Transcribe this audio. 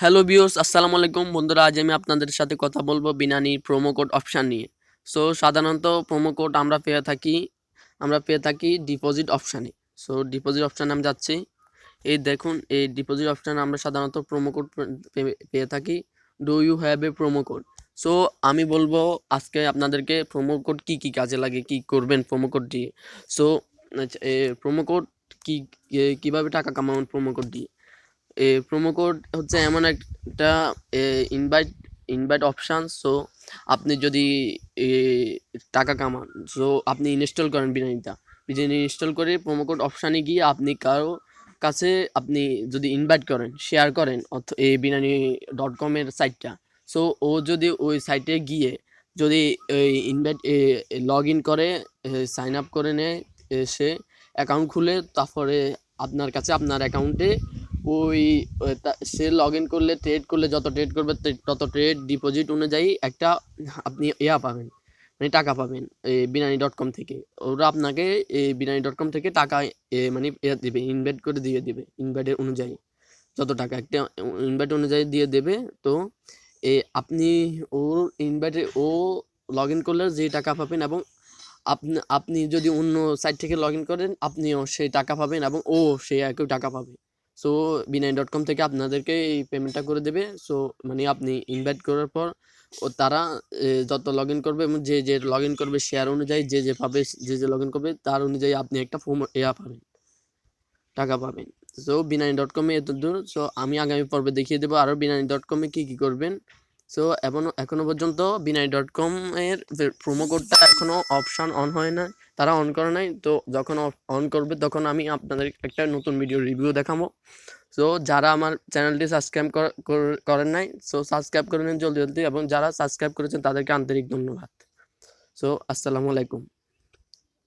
Hello viewers, আসসালামু আলাইকুম বন্ধুরা। আজ আমি আপনাদের সাথে কথা বলবো বিনানির প্রোমো কোড অপশান নিয়ে। সো সাধারণত প্রোমো কোড আমরা পেয়ে থাকি ডিপোজিট অপশানে। সো ডিপোজিট অপশানে আমি যাচ্ছি। এই দেখুন, এই ডিপোজিট অপশানে আমরা সাধারণত প্রোমো কোড পেয়ে থাকি। Do you have a promo code? So আমি বলবো আজকে আপনাদেরকে প্রোমো কোড কী কাজে লাগে, কি করবেন প্রোমো কোড দিয়ে। সো প্রোমো কোড কীভাবে টাকা কামাবেন প্রোমো কোড দিয়ে। প্রোমো কোড হচ্ছে এমন একটা ইনভাইট ইনভাইট অপশান। সো আপনি যদি এ, টাকা কামান, সো আপনি ইনস্টল করেন বিনানি ইনস্টল করে প্রোমো কোড অপশানে গিয়ে আপনি কারো কাছে আপনি যদি ইনভাইট করেন, শেয়ার করেন এই binany.com-এর সাইটটা। সো ও যদি ওই সাইটে গিয়ে যদি ইনভাইট লগ ইন করে, সাইন আপ করে নেয়, সে অ্যাকাউন্ট খুলে, তারপরে আপনার কাছে আপনার অ্যাকাউন্টে ওই সে লগ ইন করলে, ট্রেড করলে, যত ট্রেড করবে তত ট্রেড ডিপোজিট অনুযায়ী একটা আপনি পাবেন, মানে টাকা পাবেন এই binany.com থেকে। ওরা আপনাকে এই binany.com থেকে টাকা মানে দেবে, ইনভাইট করে দিয়ে দেবে। ইনভাইটের অনুযায়ী যত টাকা একটা ইনভাইট অনুযায়ী দিয়ে দেবে। তো আপনি ওর ইনভাইটে লগ ইন করলে যে টাকা পাবেন, এবং আপনি যদি অন্য সাইট থেকে লগ ইন করেন, আপনিও সেই টাকা পাবেন এবং সে একই টাকা পাবে। সো binany.com থেকে আপনাদেরকে এই পেমেন্টটা করে দেবে। সো মানে আপনি ইনভাইট করার পর তারা যত লগ ইন করবে এবং যে লগ ইন করবে শেয়ার অনুযায়ী, যে পাবে, যে লগ ইন করবে তার অনুযায়ী আপনি একটা পাবেন, টাকা পাবেন। সো binany.com-এ এতদূর। সো আমি আগামী পর্বে দেখিয়ে দেবো আরও binany.com-এ কী করবেন। সো এখনো পর্যন্ত binany.com-এর প্রোমো কোডটা এখনও অপশান অন হয় না, তারা অন করে নাই। তো যখন অন করবে তখন আমি আপনাদের একটা নতুন ভিডিও রিভিউ দেখাবো। সো যারা আমার চ্যানেলটি সাবস্ক্রাইব করেন নাই, সো সাবস্ক্রাইব করে নিন জলদি জলদি, এবং যারা সাবস্ক্রাইব করেছেন তাদেরকে আন্তরিক ধন্যবাদ। সো আসসালামু আলাইকুম।